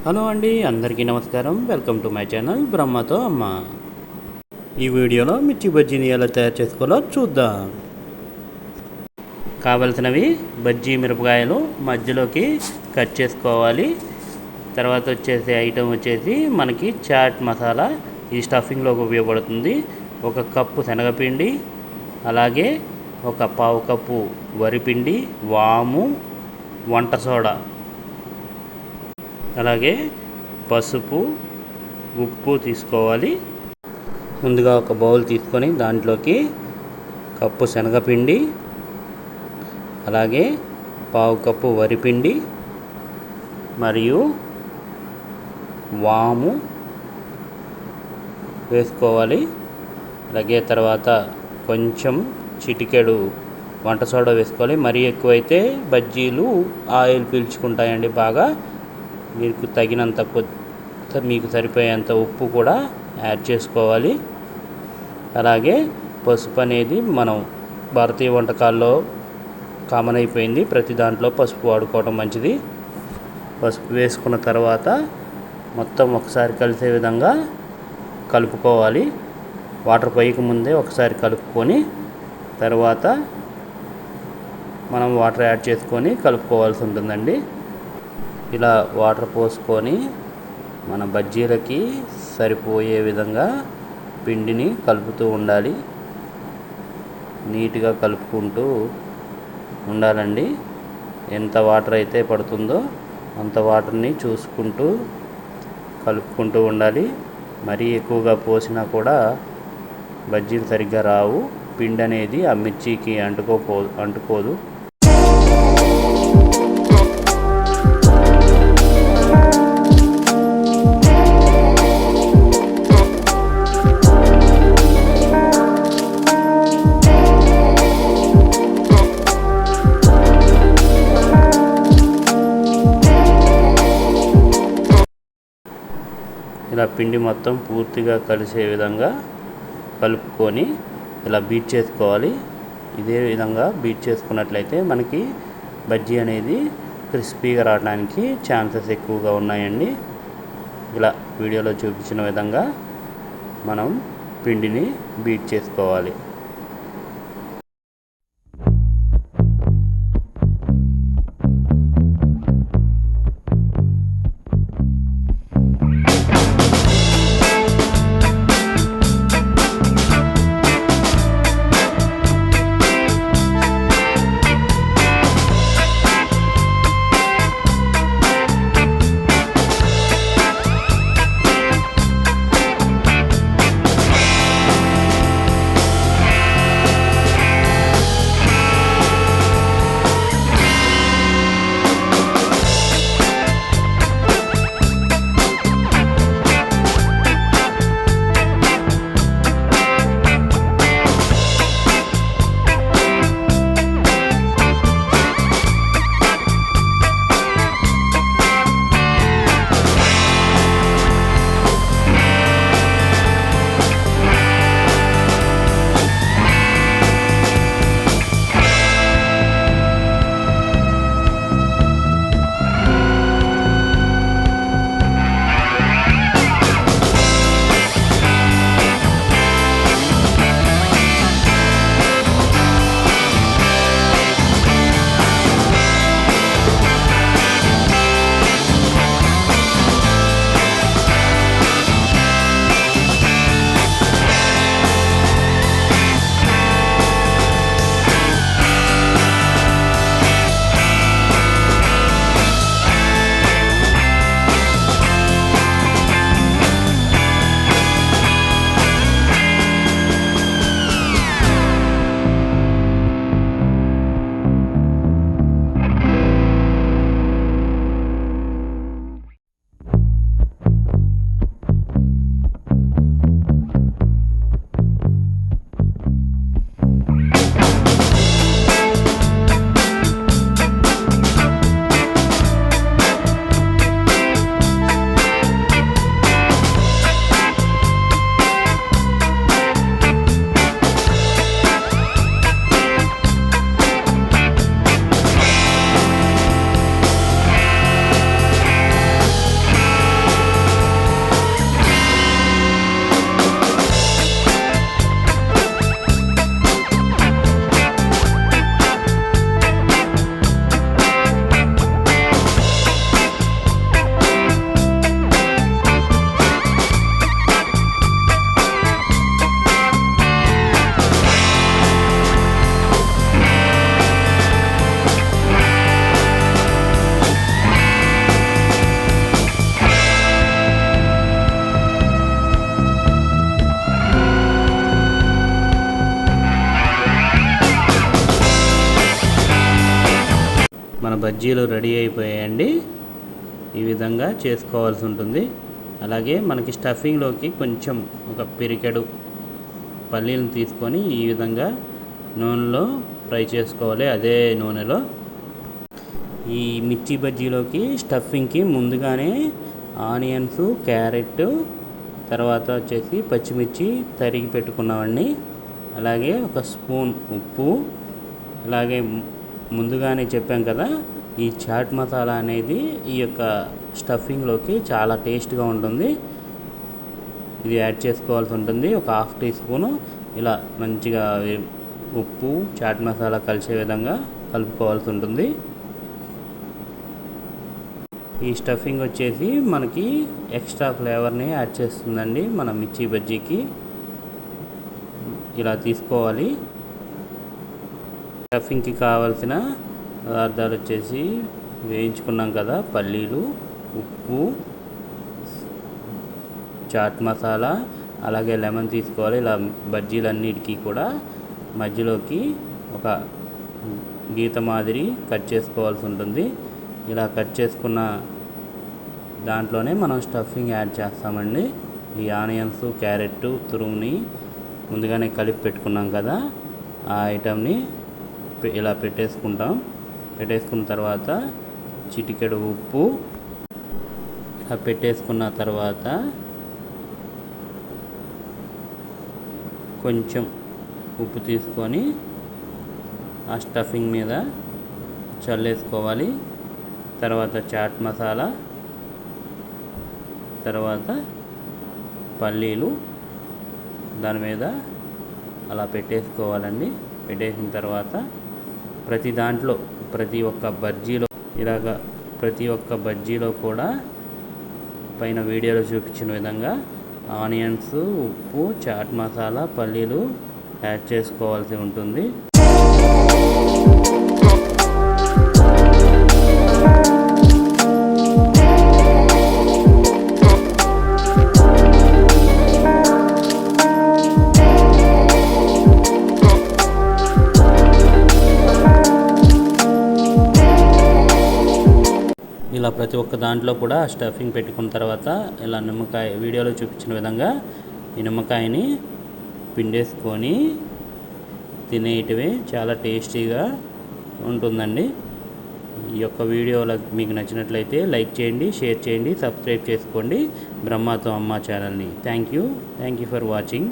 Hello అండి, అందరికీ నమస్కారం. వెల్కమ్ టు మై ఛానల్ బ్రహ్మతో అమ్మ. ఈ వీడియోలో మిర్చి బజ్జీని ఎలా తయారు చేసుకోవాలో చూద్దాం. కావలసినవి బజ్జీ మిరపకాయలు మధ్యలోకి కట్ చేసుకోవాలి. తర్వాత వచ్చేసి ఐటెం వచ్చేసి మనకి చాట్ మసాలా, ఈ స్టఫింగ్లోకి ఉపయోగపడుతుంది. 1 కప్పు శనగపిండి, అలాగే 1 పావు కప్పు వరిపిండి, వాము, వంట సోడా, అలాగే పసుపు, ఉప్పు తీసుకోవాలి. ముందుగా ఒక బౌల్ తీసుకొని దాంట్లోకి కప్పు శనగపిండి, అలాగే పావు కప్పు వరిపిండి మరియు వాము వేసుకోవాలి. అలాగే తర్వాత కొంచెం చిటికెడు వంట సోడా వేసుకోవాలి. మరీ ఎక్కువైతే బజ్జీలు ఆయిల్ పీల్చుకుంటాయండి బాగా. మీకు తగినంత మీకు సరిపోయేంత ఉప్పు కూడా యాడ్ చేసుకోవాలి. అలాగే పసుపు అనేది మనం భారతీయ వంటకాల్లో కామన్ అయిపోయింది. ప్రతి దాంట్లో పసుపు వాడుకోవడం మంచిది. పసుపు వేసుకున్న తర్వాత మొత్తం ఒకసారి కలిసే విధంగా కలుపుకోవాలి. వాటర్ పోయక ముందే ఒకసారి కలుపుకొని తర్వాత మనం వాటర్ యాడ్ చేసుకొని కలుపుకోవాల్సి ఉంటుందండి. ఇలా వాటర్ పోసుకొని మన బజ్జీలకి సరిపోయే విధంగా పిండిని కలుపుతూ ఉండాలి. నీట్గా కలుపుకుంటూ ఉండాలండి. ఎంత వాటర్ అయితే పడుతుందో అంత వాటర్ని చూసుకుంటూ కలుపుకుంటూ ఉండాలి. మరీ ఎక్కువగా పోసినా కూడా బజ్జీలు సరిగ్గా రావు. పిండి అనేది ఆ మిర్చికి అంటుకోదు. ఇలా పిండి మొత్తం పూర్తిగా కలిసే విధంగా కలుపుకొని ఇలా బీట్ చేసుకోవాలి. ఇదే విధంగా బీట్ చేసుకున్నట్లయితే మనకి బజ్జీ అనేది క్రిస్పీగా రావడానికి ఛాన్సెస్ ఎక్కువగా ఉన్నాయండి. ఇలా వీడియోలో చూపించిన విధంగా మనం పిండిని బీట్ చేసుకోవాలి. బజ్జీలు రెడీ అయిపోయాయండి. ఈ విధంగా చేసుకోవాల్సి ఉంటుంది. అలాగే మనకి స్టఫింగ్లోకి కొంచెం ఒక పిరికెడు పల్లీలను తీసుకొని ఈ విధంగా నూనెలో ఫ్రై చేసుకోవాలి. అదే నూనెలో ఈ మిర్చి బజ్జీలోకి స్టఫింగ్కి ముందుగానే ఆనియన్స్, క్యారెట్, తర్వాత వచ్చేసి పచ్చిమిర్చి తరిగి పెట్టుకున్నామండి. అలాగే ఒక స్పూన్ ఉప్పు, అలాగే ముందుగానే చెప్పాం కదా ఈ చాట్ మసాలా అనేది ఈ యొక్క స్టఫింగ్లోకి చాలా టేస్ట్గా ఉంటుంది. ఇది యాడ్ చేసుకోవాల్సి ఉంటుంది. ఒక 1/2 టీ స్పూను ఇలా మంచిగా ఉప్పు, చాట్ మసాలా కలిసే విధంగా కలుపుకోవాల్సి ఉంటుంది. ఈ స్టఫింగ్ వచ్చేసి మనకి ఎక్స్ట్రా ఫ్లేవర్ని యాడ్ చేస్తుందండి మన మిర్చి బజ్జీకి. ఇలా తీసుకోవాలి. స్టఫింగ్కి కావాల్సిన పదార్థాలు వచ్చేసి వేయించుకున్నాం కదా, పల్లీలు, ఉప్పు, చాట్ మసాలా, అలాగే లెమన్ తీసుకోవాలి. ఇలా బజ్జీలన్నిటికీ కూడా మధ్యలోకి ఒక గీత మాదిరి కట్ చేసుకోవాల్సి ఉంటుంది. ఇలా కట్ చేసుకున్న దాంట్లోనే మనం స్టఫింగ్ యాడ్ చేస్తామండి. ఈ ఆనియన్స్, క్యారెట్ తురుముని ముందుగానే కలిపి పెట్టుకున్నాం కదా, ఆ ఐటమ్ని ఇలా పెట్టేసుకుంటాం. పెట్టేసుకున్న తర్వాత చిటికెడు ఉప్పు ఇలా పెట్టేసుకున్న తర్వాత కొంచెం ఉప్పు తీసుకొని ఆ స్టఫింగ్ మీద చల్లేసుకోవాలి. తర్వాత చాట్ మసాలా, తర్వాత పల్లీలు దాని మీద అలా పెట్టేసుకోవాలండి. పెట్టేసిన తర్వాత ప్రతి ఒక్క బజ్జీలో కూడా పైన వీడియోలో చూపించిన విధంగా ఆనియన్స్, ఉప్పు, చాట్ మసాలా, పల్లీలు యాడ్ చేసుకోవాల్సి ఉంటుంది. ఇలా ప్రతి ఒక్క దాంట్లో కూడా స్టఫింగ్ పెట్టుకున్న తర్వాత ఇలా నిమ్మకాయ వీడియోలో చూపించిన విధంగా ఈ నిమ్మకాయని పిండేసుకొని తినేటివి చాలా టేస్టీగా ఉంటుందండి. ఈ యొక్క వీడియో మీకు నచ్చినట్లయితే లైక్ చేయండి, షేర్ చేయండి, సబ్స్క్రైబ్ చేసుకోండి బ్రహ్మతో అమ్మ ఛానల్ని. Thank you for watching.